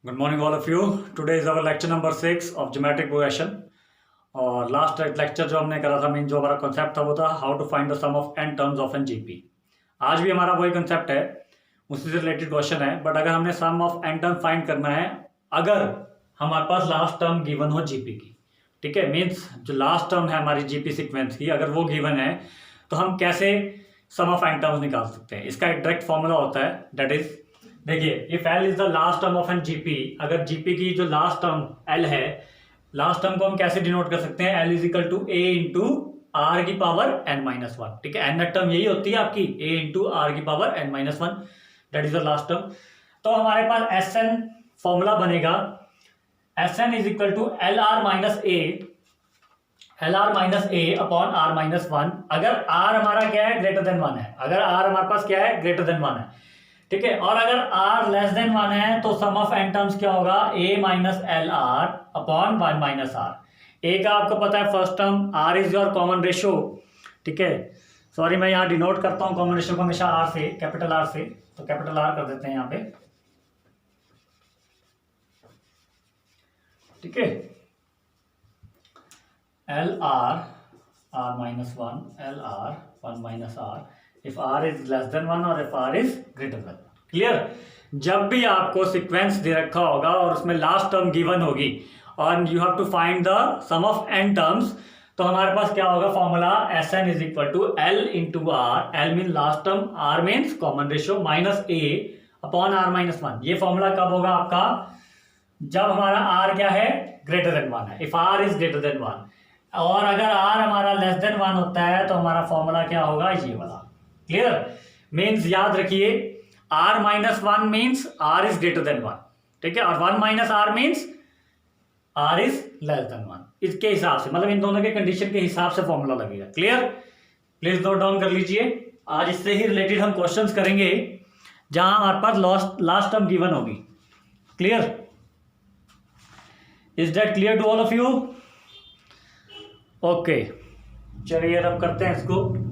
Good morning, all of you. Today is our lecture number 6 of geometric progression. और last lecture जो हमने करा था, मेन जो हमारा कॉन्सेप्ट था वो था how to find the sum of N terms of an GP. आज भी हमारा वही कॉन्सेप्ट है, उसी से रिलेटेड क्वेश्चन है. बट अगर हमने सम ऑफ एन टर्म फाइंड करना है अगर हमारे पास लास्ट टर्म गिवन हो जीपी की, ठीक है, मीन्स जो लास्ट टर्म है हमारी जीपी सीक्वेंस की अगर वो गिवन है तो हम कैसे सम ऑफ एन टर्म्स निकाल सकते हैं. इसका एक डायरेक्ट फॉर्मूला होता है, दैट इज, देखिए, if L is the last term of an GP, अगर जीपी की जो लास्ट टर्म एल है, लास्ट टर्म को हम कैसे डिनोट कर सकते हैं, L is equal to A into R की पावर एन माइनस वन. ठीक है, एन टर्म यही होती है आपकी, ए इंटू आर की power N minus one, that is the last term. तो हमारे पास एस एन फॉर्मूला बनेगा, S N is equal to L are minus A upon are minus one. अगर आर हमारा क्या है, ग्रेटर देन वन है, अगर आर हमारे पास क्या है, ग्रेटर देन वन है, ठीक है. और अगर r लेस देन वन है तो सम ऑफ एन टर्म्स क्या होगा, a minus l r upon one minus r. A का आपको पता है first term, r is your common ratio, ठीक है. सॉरी, मैं यहाँ डिनोट करता हूँ कॉमन रेशो को हमेशा r से, कैपिटल R से, तो कैपिटल R कर देते हैं यहाँ पे, ठीक है. L are minus one, l r one minus r, if r is less than one और if r is greater than. Clear. जब भी आपको सीक्वेंस दे रखा होगा और उसमें लास्ट टर्म गिवन होगी और you have to find the sum of N terms, तो हमारे पास क्या होगा formula, S N is equal to L into R, L mean last term, R means common ratio, minus A upon are minus one. ये formula कब होगा आपका, जब हमारा आर क्या है, ग्रेटर देन वन है, if R is greater than one. और अगर आर हमारा लेस देन वन होता है तो हमारा फॉर्मूला क्या होगा, ये वाला. क्लियर. मीन्स याद रखिए, R minus one means R is greater than one, ठीक है, और one minus R means R is less than one. इसके हिसाब से, मतलब इन दोनों के कंडीशन के हिसाब से फॉर्मूला लगेगा. क्लियर. प्लीज नोट डाउन कर लीजिए. आज इससे ही रिलेटेड हम क्वेश्चंस करेंगे जहां हमारे पास लास्ट टर्म गिवन होगी. Clear. Is that clear to all of you? Okay, चलिए अब करते हैं इसको.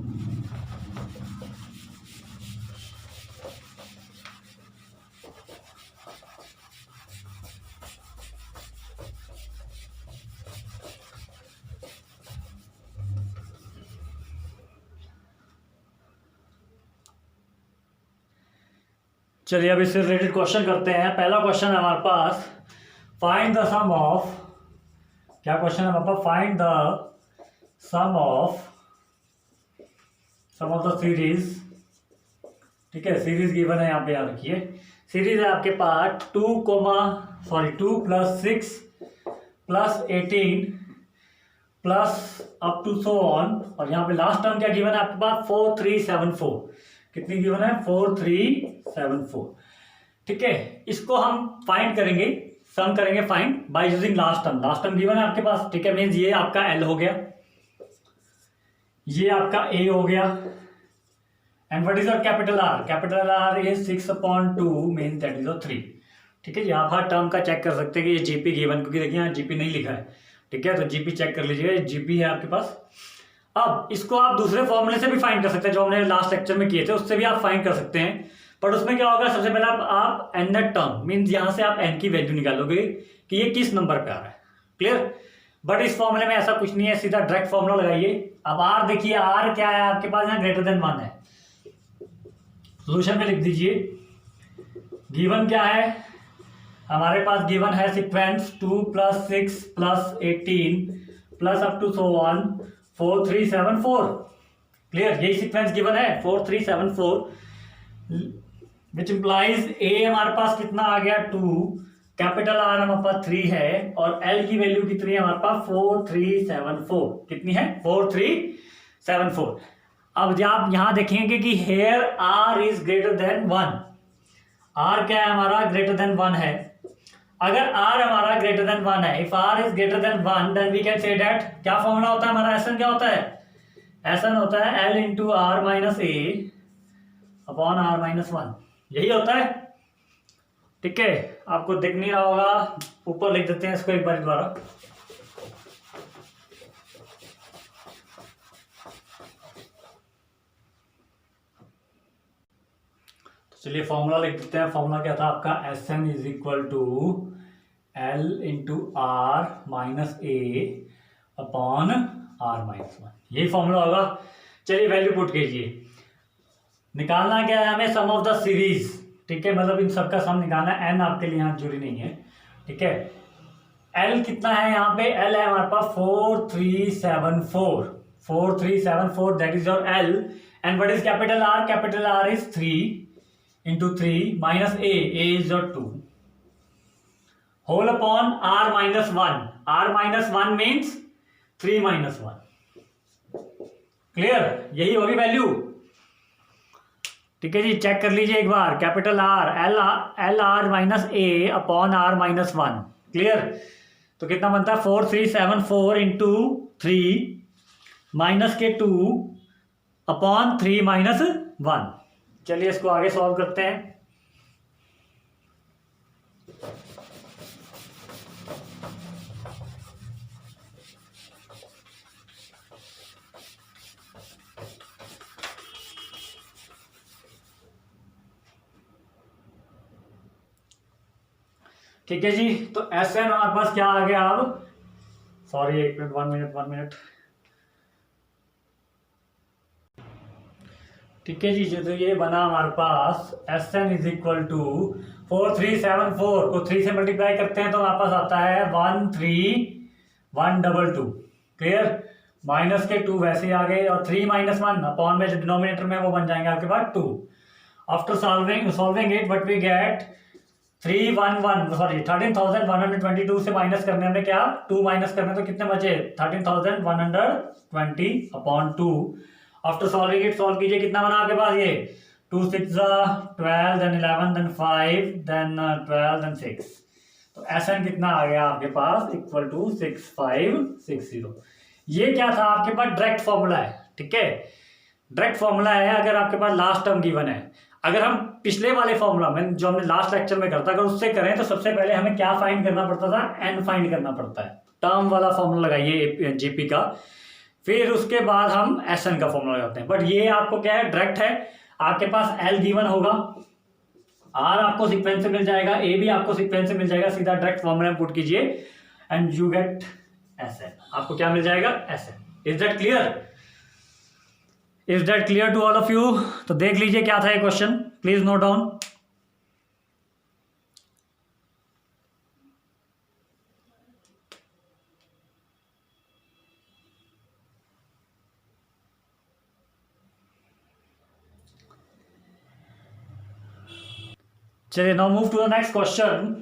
चलिए अब इससे रिलेटेड क्वेश्चन करते हैं. पहला क्वेश्चन है हमारे पास, फाइंड द सम ऑफ, क्या क्वेश्चन है हमारे पास, find the sum of the series. ठीक है, सीरीज गिवन है यहाँ पे, याद रखिए. सीरीज है आपके पास 2 plus 6 plus 18 plus up to so on, और यहाँ पे लास्ट टर्म क्या गिवन है आपके पास, 4374. कितनी गिवन है, 4374. ठीक है, इसको हम फाइंड करेंगे, सम करेंगे find by using last term. Last term given है आपके पास, ठीक है, मीन्स ये आपका एल हो गया, ये आपका ए हो गया, and what is your capital R, capital R is 6/2 means that is 3. ठीक है, यहाँ हर टर्म का चेक कर सकते हैं कि ये जीपी गिवन, क्योंकि देखिए यहाँ जीपी नहीं लिखा है, ठीक है, तो जीपी चेक कर लीजिएगा, जीपी है आपके पास. अब इसको आप दूसरे फॉर्मूले से भी फाइंड कर सकते हैं, जो हमने लास्ट लेक्चर में किए थे उससे भी आप फाइंड कर सकते हैं. बट उसमें क्या होगा, सबसे पहले आप एन दैट टर्म मीन्स यहाँ से आप एन की वैल्यू निकालोगे कि ये किस नंबर पे आ रहा है. क्लियर. बट इस फॉर्मूले में ऐसा कुछ नहीं है, सीधा डायरेक्ट फॉर्मूला लगाइए. अब आर देखिए, आर क्या है आपके पास, यहाँ ग्रेटर देन वन है, सोल्यूशन में लिख दीजिए. गिवन क्या है हमारे पास, गिवन है sequence 2 plus 6 plus 18 plus up to so on 4374. Clear, यही सीक्वेंस गिवन है 4374, विच इंप्लाइज ए हमारे पास कितना आ गया 2, कैपिटल आर हमारे पास 3 है, और एल की वैल्यू कितनी है हमारे पास 4374. कितनी है, 4374. अब आप यहां देखेंगे कि here R is greater than one. R क्या है हमारा, ग्रेटर देन वन है. अगर आर हमारा ग्रेटर देन वन है, if R is greater than one, then we can say that, क्या फॉर्मूला होता है हमारा, एस एन क्या होता है, एस एन होता है L into R minus A upon are minus one. यही होता है. ठीक है, आपको दिख नहीं रहा होगा, ऊपर लिख देते हैं इसको एक बार द्वारा. चलिए फॉर्मूला लिख देते हैं। फॉर्मूला क्या था आपका, S N is equal to L into R minus A upon are minus one, यही फॉर्मूला होगा। चलिए वैल्यू पुट कीजिए। निकालना क्या है हमें, सम ऑफ द सीरीज, ठीक है, मतलब इन सबका सम निकालना है। एन आपके लिए यहाँ जरूरी नहीं है, ठीक है। एल कितना है यहाँ पे, एल है हमारे पास 4374 that is your L. And what is capital R, capital R is 3 into 3 minus A is your 2 whole upon are minus 1, R minus 1 means 3 minus 1, clear, यही होगी वैल्यू, ठीक है जी। चेक कर लीजिए एक बार, capital R l are minus A upon are minus 1, clear. तो कितना बनता है 4374 इंटू 3 माइनस के 2 अपॉन 3 माइनस 1। चलिए इसको आगे सॉल्व करते हैं। ठीक है जी, तो एस एन हमारे पास क्या आ गया अब, सॉरी एक मिनट, 1 मिनट। ठीक है जी, तो ये बना हमारे पास S N is equal to 4374 को 3 से मल्टीप्लाई करते हैं तो हमारे पास आता है 13122, क्लियर। माइनस के 2 वैसे ही आ गए और 3 माइनस 1 अपॉन में जो डिनोमिनेटर में वो बन जाएंगे आपके पास 2। After solving it what we get 13,122 से माइनस करने में क्या 2 माइनस करने तो कितने बचे 13,120 upon 2। After solving it solve कीजिए, कितना बना आपके पास ये 2 6 12 देन 11 देन 5 देन 12 देन 6। तो एस एन कितना आ गया आपके पास इक्वल टू 6560। ये क्या था आपके पास डायरेक्ट फॉर्मूला है, ठीक है, डायरेक्ट फॉर्मूला है। अगर आपके पास लास्ट टर्म गिवन है, अगर हम पिछले वाले फॉर्मूला में जो हमने लास्ट लेक्चर में करता, अगर उससे करें तो सबसे पहले हमें क्या फाइंड करना पड़ता था, एन फाइंड करना पड़ता है। टर्म वाला फॉर्मूला लगाइए जीपी का, फिर उसके बाद हम एस एन का फॉर्मूला लगाते हैं। बट ये आपको क्या है, डायरेक्ट है। आपके पास एल गिवन होगा, आर आपको सीक्वेंस से मिल जाएगा, ए भी आपको सीक्वेंस से मिल जाएगा, सीधा डायरेक्ट फॉर्मूला में पुट कीजिए and you get S N. आपको क्या मिल जाएगा, S N. Is that clear, is that clear to all of you. तो देख लीजिए क्या था ये क्वेश्चन, प्लीज नोट डाउन। चलिए now move to the next question.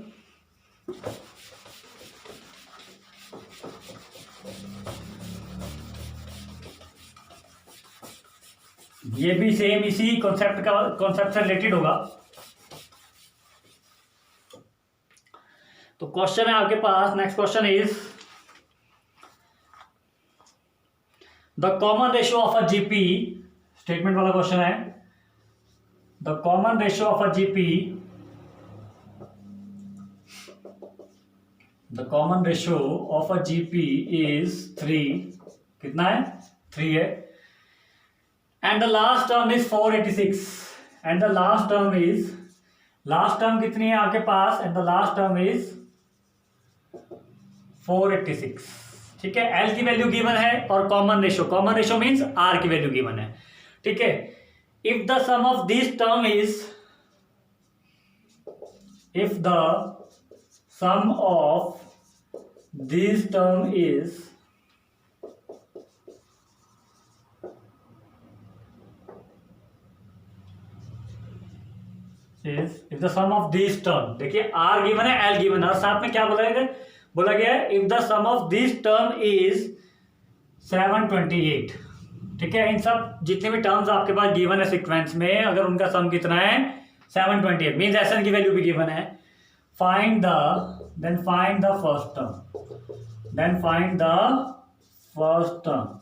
ये भी सेम इसी कॉन्सेप्ट से रिलेटेड होगा। तो क्वेश्चन है आपके पास, next question is the common ratio of a GP, statement वाला क्वेश्चन है। The common ratio of a GP, the common ratio of a GP is 3, कितना है 3 है। And the last term is 486 and the last term is, last term कितनी है आपके पास, and the last term is 486, ठीक है। L की value given है और कॉमन रेशियो मीन्स R की वैल्यू गिवन है, ठीक है। If the sum of this term is, if the sum of this term is if the sum of these term, देखिए R गिवन है, L given है और साथ में क्या बोला गया है, if the sum of this term is 728, ठीक है। इन सब जितने भी टर्म्स आपके पास गिवन है सीक्वेंस में, अगर उनका सम कितना है 728 मीन्स एस एन की वैल्यू भी गिवन है। फाइंड द फर्स्ट टर्म,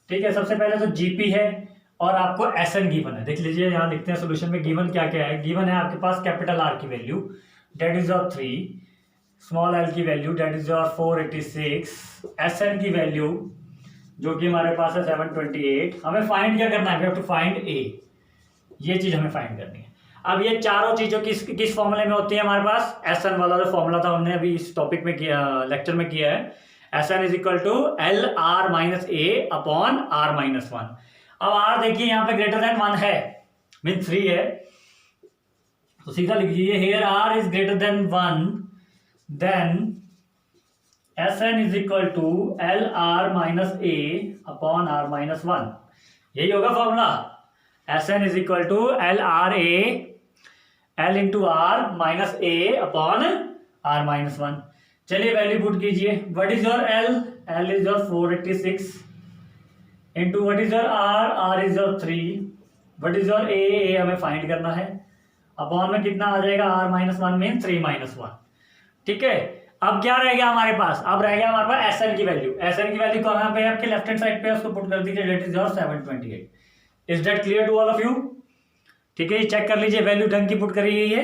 ठीक है। सबसे पहले तो जीपी है और आपको एस एन गिवन है। देख लीजिए यहाँ लिखते हैं सोल्यूशन में गिवन क्या क्या है। गिवन है आपके पास कैपिटल आर की value that is your 3, small l की value that is your 486, S n की वैल्यू जो कि हमारे पास है 728। हमें फाइंड क्या करना है, वी हैव टू फाइंड ए। ये चीज़ हमें फाइंड करनी है। अब ये चारों चीज़ों किस फॉर्मूले में होती है हमारे पास? SN वाला जो फॉर्मूला था हमने अभी इस टॉपिक में किया, लेक्चर में किया है, SN is equal to LR-A upon R-1। अब R देखिए यहाँ पे ग्रेटर देन 1 है, मीन 3 है, तो सीधा लिख लीजिए here R is greater than 1, then SN is equal to LR-A upon R-1। यही होगा formula. SN is equal to LR-A, L into R-A upon R-1। चलिए वैल्यू पुट कीजिए। What is your L? L is your 486 into what is your R? R is your 3। What is your A हमें find करना है। Upon में कितना आ जाएगा? R-1 mean 3-1। ठीक है, अब क्या रह गया हमारे पास? अब रह गया हमारे पास SN की वैल्यू। SN की वैल्यू को यहाँ पे आपके लेफ्ट हैंड साइड पे उसको पुट कर दीजिए, that is your 728। Is that clear to all of you? ठीक है, ये चेक कर लीजिए, वैल्यू ढंग की पुट करी गई है।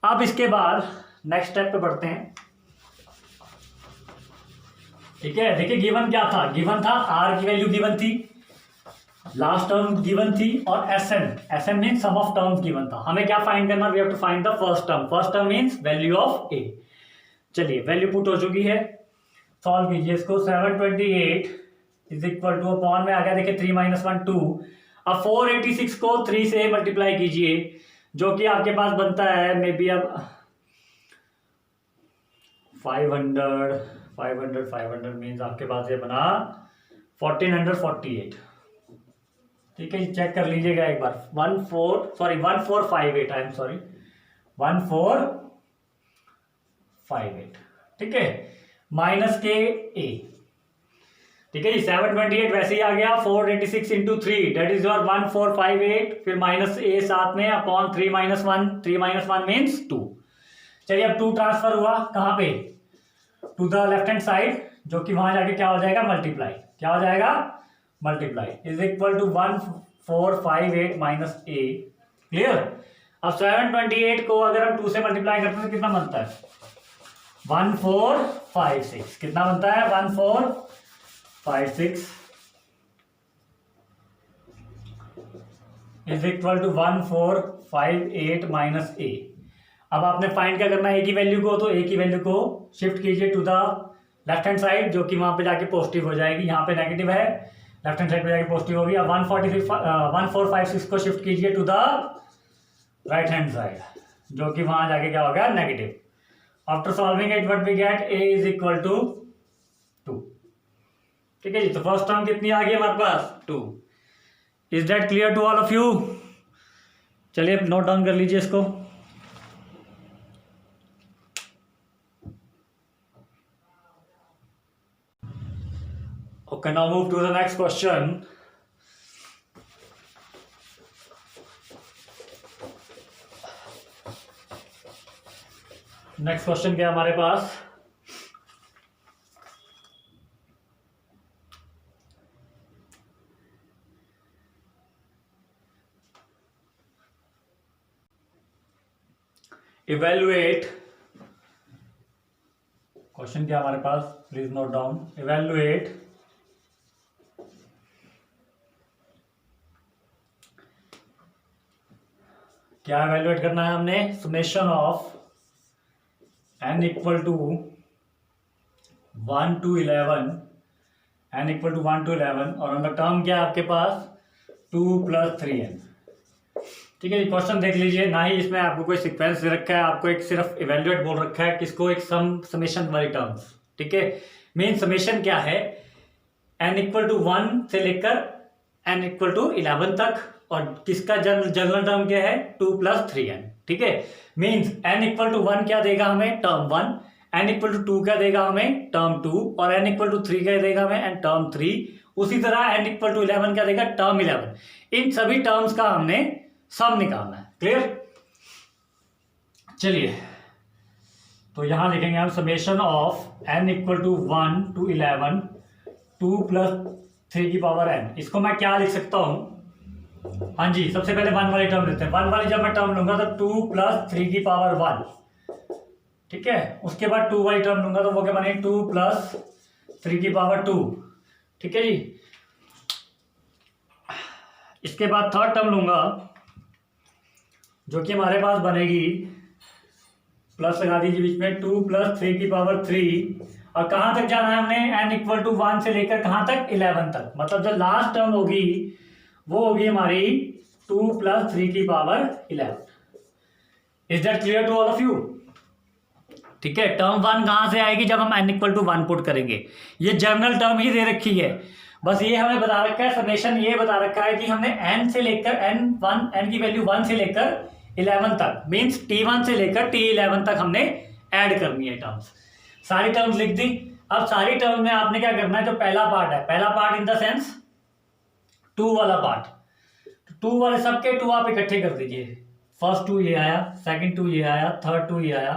अब इसके बाद नेक्स्ट स्टेप पे बढ़ते हैं। ठीक है, देखिए गिवन क्या था? गिवन था R की वैल्यू गिवन थी, लास्ट टर्म गिवन थी, और SN mean sum of terms given था। हमें क्या फाइंड करना? We have to find the first term. First term means value of A। चलिए वैल्यू पुट हो चुकी है, सॉल्व कीजिए इसको। 728 इज इक्वल टू, अपॉन में आ गया देखिए 3-1 2। अब 486 को 3 से मल्टीप्लाई कीजिए, जो कि आपके पास बनता है मे बी अब 500 मीन्स आपके पास ये बना 1448। ठीक है, चेक कर लीजिएगा एक बार। 1458, आई एम सॉरी, 1458। ठीक है, माइनस के A। ठीक है जी, 728 वैसे ही आ गया, 486 इंटू 3 डेट इज योर 1458, फिर माइनस A साथ में अपॉन 3-1, 3-1 मीन्स 2। चलिए अब 2 ट्रांसफर हुआ कहाँ पे? To the left hand side, जो कि वहां जाके क्या हो जाएगा? मल्टीप्लाई। क्या हो जाएगा? Multiply is equal to 1458 minus A। Clear? अब 728 को अगर हम 2 से मल्टीप्लाई करते हैं तो कितना बनता है? 1456। कितना बनता है? 1456 is equal to 1458 minus A। अब आपने फाइंड क्या करना है? A की वैल्यू को, तो A की वैल्यू को शिफ्ट कीजिए to the left hand side, जो कि वहां पे जाके पॉजिटिव हो जाएगी। यहाँ पे नेगेटिव है, लेफ्ट हैंड साइड पे जाके पॉजिटिव होगी। अब 1456 को शिफ्ट कीजिए to the right hand side, जो कि वहां जाके क्या होगा? Negative. After solving it what we get? A is equal to 2। ठीक है जी, तो फर्स्ट टर्म कितनी आ गई हमारे पास? 2। Is that clear to all of you? चलिए नोट डाउन कर लीजिए इसको। Okay, now move to the next question. Next question क्या है हमारे पास? इवेल्युएट। क्वेश्चन क्या हमारे पास? Please note down. इवेल्युएट क्या इवेल्युएट करना है हमने? Summation of n equal to 1 to 11, n equal to 1 to 11, और अंदर टर्म क्या है आपके पास? 2 + 3n। ठीक है जी, क्वेश्चन देख लीजिए। ना ही इसमें आपको कोई सीक्वेंस दे रखा है, आपको एक सिर्फ इवेल्युएट बोल रखा है, किसको? एक समेशन वाली टर्म्स। ठीक है, मेन समेशन क्या है? n इक्वल टू 1 से लेकर n इक्वल टू 11 तक, और किसका जनरल टर्म क्या है? 2 + 3n। ठीक है, मीन्स n इक्वल टू 1 क्या देगा हमें? टर्म 1। n इक्वल टू 2 क्या देगा हमें? टर्म 2। और n इक्वल टू 3 क्या देगा हमें? And term 3। उसी तरह n इक्वल टू 11 क्या देगा? टर्म 11। इन सभी टर्म्स का हमने सम निकालना है। क्लियर? चलिए तो यहां लिखेंगे हम summation of n equal to 1 to 11 2 + 3 की पावर n। इसको मैं क्या लिख सकता हूं? हाँ जी, सबसे पहले 1 वाली टर्म लेते हैं। 1 वाली जब मैं टर्म लूंगा तो 2 + 3 की पावर 1। ठीक है, उसके बाद 2 वाली टर्म लूंगा तो वो क्या बनेगी? 2 + 3 की पावर 2। ठीक है जी, इसके बाद थर्ड टर्म लूंगा जो कि हमारे पास बनेगी, प्लस लगा दीजिए बीच में, 2 + 3 की पावर 3, और कहाँ तक जाना है हमने, n = 1 से लेकर कहाँ तक, 11 तक। मतलब जो लास्ट टर्म होगी वो होगी हमारी 2 + 3 की power 11। Is that clear to all of you? ठीक है, टर्म 1 कहाँ से आएगी, जब हम n = 1 पुट करेंगे। ये जनरल टर्म ही दे रखी है, बस ये हमें बता रखा है, समेशन ये बता रखा है कि हमने n से लेकर n की वैल्यू 1 से लेकर 11 तक, मीन्स T1 से लेकर T11 तक हमने ऐड करनी है टर्म्स। सारी टर्म्स लिख दी। अब सारी टर्म में आपने क्या करना है, जो पहला पार्ट है, पहला पार्ट इन द सेंस 2 वाला पार्ट, 2 वाले सबके 2 आप इकट्ठे कर दीजिए। फर्स्ट 2 ये आया, सेकंड 2 ये आया, थर्ड 2 ये आया।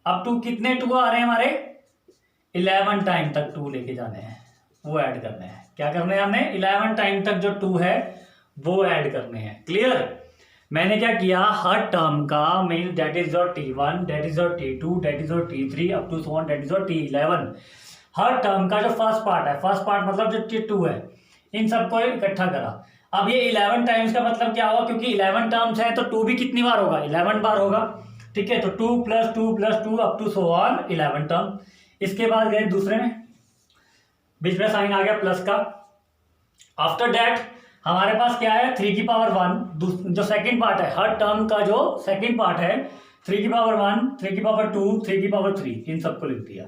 अब 2 कितने 2 आ रहे हैं हमारे, 11 टाइम तक 2 लेके जाने हैं, वो ऐड करने हैं। क्या करने हैं हमने, 11 टाइम तक जो 2 है वो ऐड करने हैं। क्लियर? मैंने क्या किया, हर टर्म का mean that is your T1, that is your T2, that is your T3 up to so on that is your T11। हर टर्म का जो फर्स्ट पार्ट है, फर्स्ट पार्ट मतलब जो T2 है, इन सबको इकट्ठा करा। अब ये 11 टाइम्स का मतलब क्या होगा, क्योंकि 11 टर्म्स है तो 2 भी कितनी बार होगा, 11 बार होगा। ठीक है, तो 2 + 2 + 2 up to so on 11 term. इसके बाद गए दूसरे में, बीच में साइन आ गया प्लस का। आफ्टर दैट हमारे पास क्या है, 3 की पावर 1, जो सेकंड पार्ट है, हर टर्म का जो सेकंड पार्ट है, 3 की पावर 1, 3 की पावर 2, 3 की पावर 3, इन सबको लिख दिया।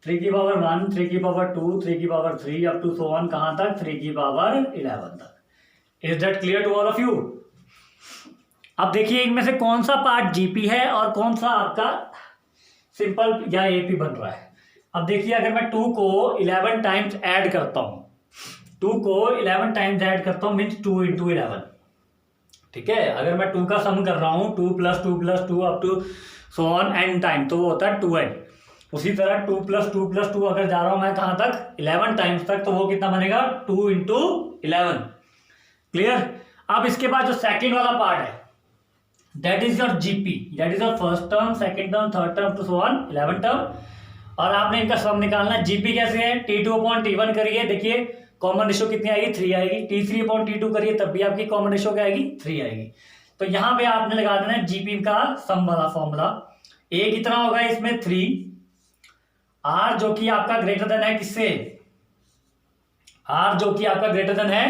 3 की पावर 1, 3 की पावर 2, 3 की power 3 up to so on कहां तक, 3 की पावर 11 तक। Is that clear to all of you? अब देखिए इनमें से कौन सा पार्ट जीपी है और कौन सा आपका सिंपल या एपी बन रहा है। अब देखिए, अगर मैं 2 को 11 टाइम्स ऐड करता हूं, 2 को 11 टाइम्स ऐड करता हूं मीन्स 2 × 11। ठीक है, अगर मैं 2 का सम कर रहा हूं, 2 + 2 + 2 up to so on n time, तो वो होता है 2n। उसी तरह 2 + 2 + 2 अगर जा रहा हूं मैं कहां तक, 11 टाइम्स तक, तो वो कितना बनेगा, 2 × 11। क्लियर? अब इसके बाद जो सेकेंड वाला पार्ट है, that is your GP, that is your first term, second term, third term to so on 11 term. और आपने इनका सम निकालना है। जीपी कैसे है, T2/T1 करिए, देखिए कॉमन रेशो कितनी आएगी, 3 आएगी। T3/T2 करिए, तब भी आपकी कॉमन रेशो क्या आएगी, 3 आएगी। तो यहां पे आपने लगा देना है जीपी का सम वाला फॉर्मूला। ए कितना होगा इसमें, 3, आर जो कि आपका ग्रेटर देन है किससे, आर जो कि आपका ग्रेटर देन है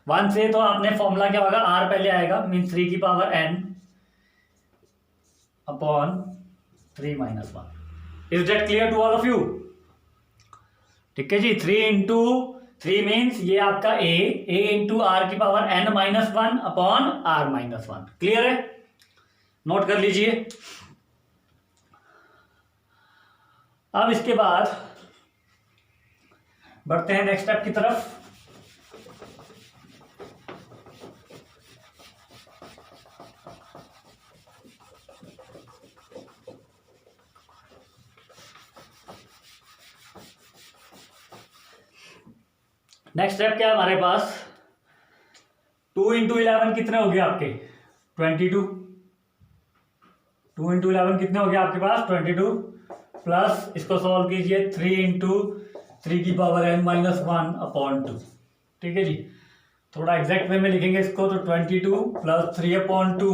1 से, तो आपने फॉर्मूला क्या होगा, आर पहले आएगा, मीन 3 की power n upon 3 - 1। Is that clear to all of you? ठीक है जी, 3 × 3 मीन्स ये आपका a × r की power n - 1 upon r - 1। Clear है? नोट कर लीजिए। अब इसके बाद बढ़ते हैं नेक्स्ट स्टेप की तरफ। नेक्स्ट स्टेप क्या है हमारे पास, 2 × 11 कितने हो गए आपके, 22। 2 × 11 कितने हो गए आपके पास, 22, प्लस इसको सॉल्व कीजिए, 3 × 3 की पावर n - 1 अपॉन 2। ठीक है जी, थोड़ा एग्जैक्ट वे में लिखेंगे इसको, तो 22 + 3/2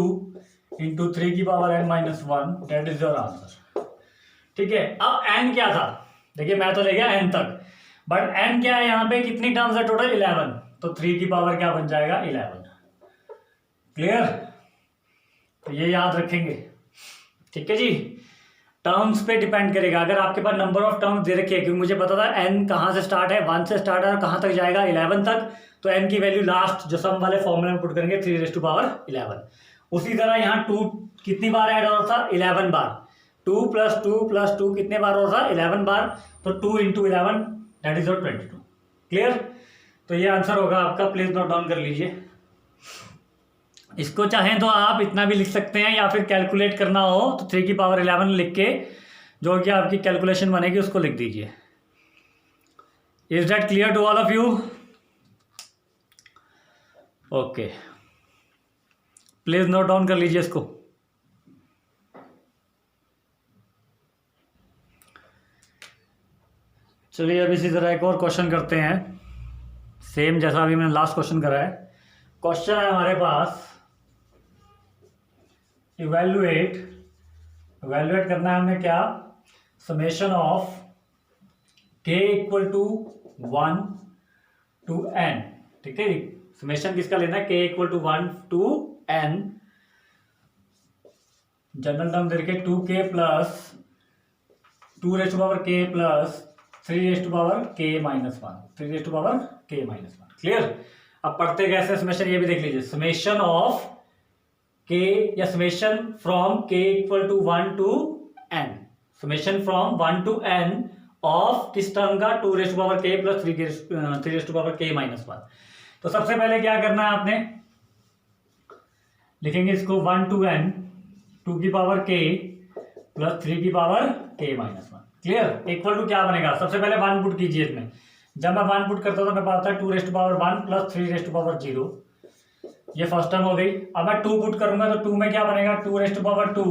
× 3 की power n - 1, that is your answer. ठीक है, अब n क्या था, देखिए मैं तो ले गया n तक, बट n क्या है यहाँ पे, कितनी टर्म्स है टोटल, 11, तो 3 की पावर क्या बन जाएगा, 11। क्लियर? तो ये याद रखेंगे। ठीक है जी, टर्म्स पे डिपेंड करेगा। अगर आपके पास नंबर ऑफ टर्म्स दे रखे हैं, क्योंकि मुझे पता था n कहाँ से स्टार्ट है, 1 से स्टार्ट है और कहाँ तक जाएगा, 11 तक, तो n की वैल्यू लास्ट जो सम वाले फॉर्मूले में पुट करेंगे 3⁻11। उसी तरह यहाँ 2 कितनी बार ऐड हो रहा था, 11 बार। 2 + 2 + 2 कितने बार हो रहा था, 11 बार, तो 2 × 11 दैट इज योर 22। क्लियर? तो ये आंसर होगा आपका, प्लीज नोट डाउन कर लीजिए। इसको चाहें तो आप इतना भी लिख सकते हैं, या फिर कैलकुलेट करना हो तो 3 की पावर 11 लिख के जो कि आपकी कैलकुलेशन बनेगी उसको लिख दीजिए। Is that clear to all of you? Okay, please note down कर लीजिए इसको। चलिए अब इसी तरह एक और क्वेश्चन करते हैं, सेम जैसा अभी मैंने लास्ट क्वेश्चन करा है। क्वेश्चन है हमारे पास इवेल्युएट करना है हमने क्या, summation of k equal to 1 to n, ठीक है। समेशन किसका लेना है, k equal to 1 to n, general term देके 2k plus 2 raised to power k plus 3 raised to power k minus 1, 3 raised to power k minus 1। Clear. अब पढ़ते कैसे summation, ये भी देख लीजिए। समेशन ऑफ k या summation from k equal to 1 to n, summation from 1 to n of किस term का, 2 raised to power k plus 3 raised to power k minus 1। तो सबसे पहले क्या करना है आपने, लिखेंगे इसको 1 to n 2 की पावर k प्लस 3 की power k minus 1। Clear. Equal to क्या बनेगा, सबसे पहले 1 पुट कीजिए इसमें। जब मैं 1 पुट करता हूं तो मैं पाता है 2 raised to power 1 plus 3 raised to power 0, ये फर्स्ट टर्म हो गई। अब मैं 2 पुट करूंगा तो 2 में क्या बनेगा, 2 raised to power 2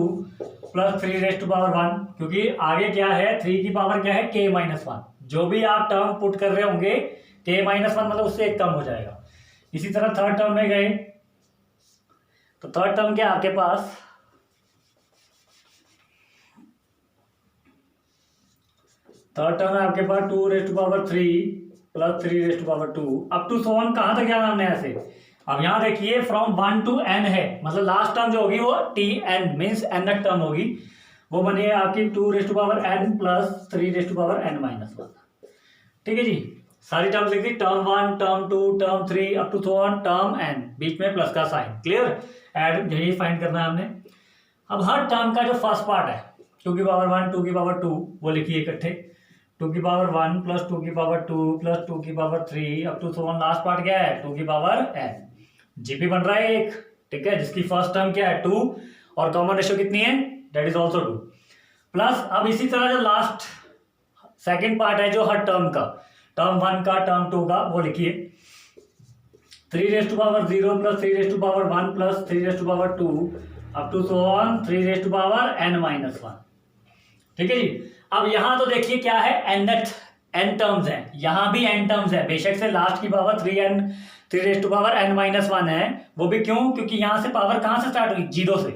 plus 3 raised to power 1, क्योंकि आगे क्या है 3 की पावर क्या है k माइनस 1। जो भी आप टर्म पुट कर रहे होंगे k माइनस 1 मतलब उससे एक कम हो जाएगा। इसी तरह थर्ड टर्म में गए तो थर्ड टर्म क्या आपके पास, थर्ड टर्म है आपके पास 2 raised to power 3 plus 3 raised to power 2 up to so on. कहां तक जाना हमने ऐसे। अब यहां देखिए फ्रॉम 1 to n है, मतलब लास्ट टर्म जो होगी वो tn मींस nth टर्म होगी, वो बनी है आपकी 2 raised to power n plus 3 raised to power n minus 1। ठीक है जी, सारी टर्म लिख दी, term 1 term 2 term 3 up to so on term n, बीच में प्लस का साइन। क्लियर। एड यही फाइंड करना है हमने। अब हर टर्म का जो फर्स्ट पार्ट है 2 की पावर 1 2 की पावर 2 वो लिखिए इकट्ठे, 2 की पावर 1 प्लस 2 की पावर 2 प्लस 2 की power 3 up to so on last part क्या है 2 की पावर n। जीपी बन रहा है एक, ठीक है, जिसकी फर्स्ट टर्म क्या है 2 और कॉमन रेशियो कितनी है, दैट इज ऑल्सो 2 प्लस। अब इसी तरह जो लास्ट सेकंड पार्ट है जो हर टर्म का, टर्म 1 का टर्म 2 का, वो लिखिए 3 raised to power 0 plus 3 raised to power 1 plus 3 raised to power 2 up to so on 3 raised to power n minus 1। ठीक है जी। अब यहां तो देखिए क्या है n टर्म्स है, यहां भी n टर्म्स है, बेशक से लास्ट की power 3 raised to power n minus 1 है, वो भी क्यों, क्योंकि यहां से पावर कहां से स्टार्ट हुई 0 से,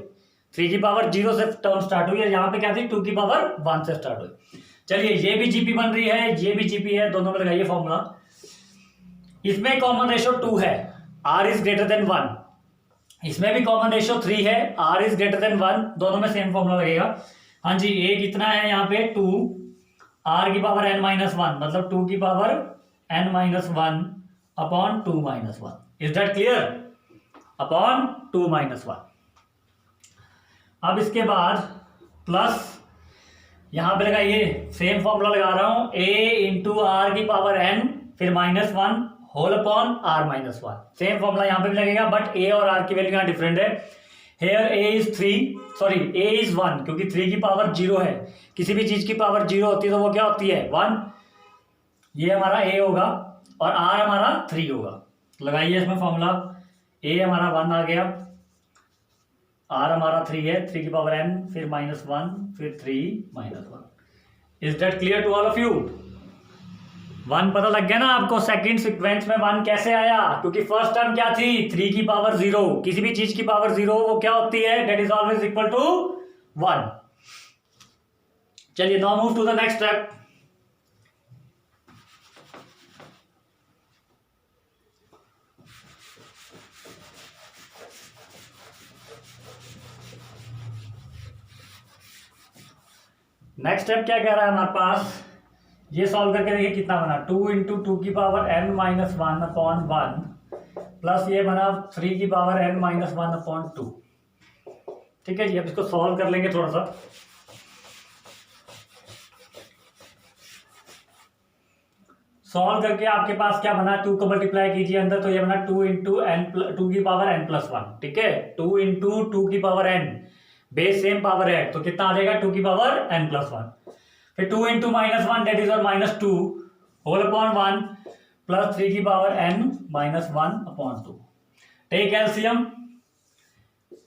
3 की पावर 0 से टर्म स्टार्ट हुई है, यहां पे क्या थी 2 की पावर 1 से स्टार्ट हुई। चलिए ये भी जीपी बन रही है, ये भी जीपी है, दोनों में लगाइए फॉर्मूला। इसमें कॉमन रेशियो 2 है, r इज ग्रेटर देन 1, इसमें भी कॉमन रेशियो 3 है, r इज ग्रेटर देन 1, दोनों में सेम फॉर्मूला लगेगा। हाँ जी, a कितना है यहाँ पे 2 r की पावर n माइनस 1, मतलब 2 की power n minus 1 upon 2 minus 1। Is that clear, upon 2 minus 1। अब इसके बाद प्लस यहां पे लगाइए, सेम फॉर्मूला लगा रहा हूं, a इंटू आर की पावर n फिर minus 1 whole upon r minus 1। Same formula यहां पे भी लगेगा, बट a और r की वैल्यू यहां डिफरेंट है। Here a is 3, sorry a is 1, क्योंकि 3 की पावर 0 है, किसी भी चीज की पावर 0 होती है तो वो क्या होती है 1। ये हमारा a होगा और r हमारा 3 होगा। लगाइए इसमें फॉर्मूला, a हमारा 1 आ गया, r हमारा 3 है, 3 की पावर n फिर माइनस 1 फिर 3 minus 1। Is that clear to all of you. 1 पता लग गया ना आपको, सेकंड सीक्वेंस में 1 कैसे आया, क्योंकि फर्स्ट टर्म क्या थी 3 की पावर 0, किसी भी चीज की पावर 0 वो क्या होती है, that is always equal to 1। चलिए now move to the next step. Next step क्या कह रहा है हमारे पास, ये सॉल्व करके देखिए कितना बना, 2 इंटू 2 की power n minus 1 upon 1 plus ये बना 3 की पावर n माइनस 1 अपॉन 2। ठीक है जी, अब इसको सॉल्व कर लेंगे थोड़ा सा। सॉल्व करके आपके पास क्या बना, 2 को मल्टीप्लाई कीजिए अंदर, तो ये बना 2 इंटू n 2 की पावर n प्लस 1। ठीक है, 2 इंटू 2 की power n, base same power है तो कितना आ जाएगा 2 की पावर n प्लस 1, फिर 2 इंटू माइनस 1 डेट इज और माइनस 2 होल अपॉन 1 प्लस 3 की power n minus 1 upon 2। Take LCM,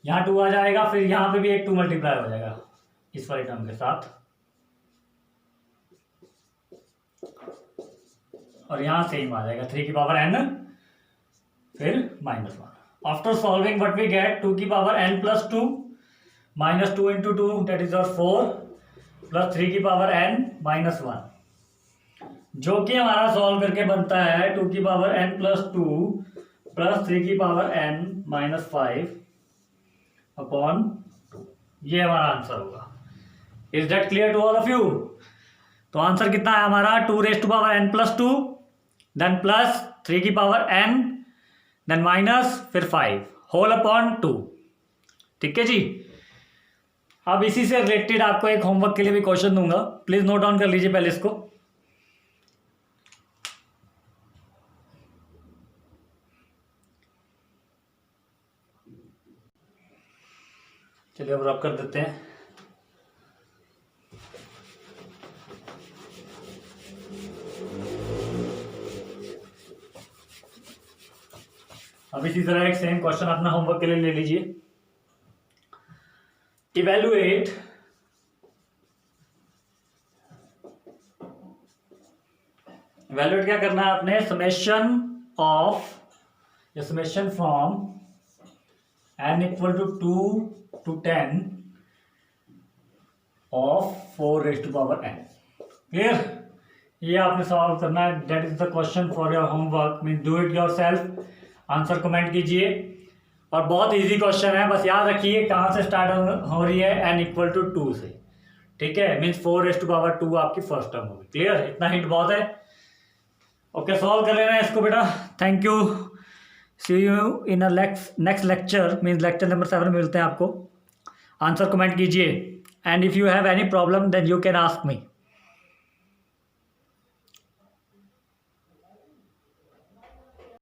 यहाँ 2 आ जाएगा, फिर यहाँ पे भी एक 2 मल्टीप्लाई हो जाएगा इस वाले टर्म के साथ, और यहाँ सेम आ जाएगा 3 की पावर n फिर minus 1। After solving what we get 2 की power n plus 2 minus 2 into 2 that is और 4 प्लस 3 की पावर n माइनस 1, जो कि हमारा सॉल्व करके बनता है 2 की पावर n प्लस 2 प्लस 3 की पावर n माइनस 5 अपॉन 2। ये हमारा आंसर होगा। Is that clear to all of you? तो आंसर कितना है हमारा 2 raise to power n plus 2 then plus 3 की पावर n देन माइनस फिर 5 होल अपॉन 2। ठीक है जी। अब इसी से रिलेटेड आपको एक होमवर्क के लिए भी क्वेश्चन दूंगा, प्लीज नोट डाउन कर लीजिए पहले इसको। चलिए अब रब कर देते हैं। अब इसी तरह एक सेम क्वेश्चन अपना होमवर्क के लिए ले लीजिए। इवेलुएट क्या करना है आपने, समेशन ऑफ या summation from n equal to 2 to 10 of 4 raise to power n। Clear? ये आपने सॉल्व करना है। That is the question for your homework, mean do it yourself. Answer comment कीजिए और बहुत इजी क्वेश्चन है, बस याद रखिए कहाँ से स्टार्ट हो रही है, n इक्वल टू 2 से। ठीक है, मीन्स 4 रेज टू पावर 2 आपकी फर्स्ट टर्म होगी। क्लियर? इतना हिंट बहुत है। ओके, सॉल्व कर लेना है इसको बेटा। Thank you, see you in a next lecture, means lecture number 7 मिलते हैं आपको। आंसर कमेंट कीजिए and if you have any problem then you can ask me.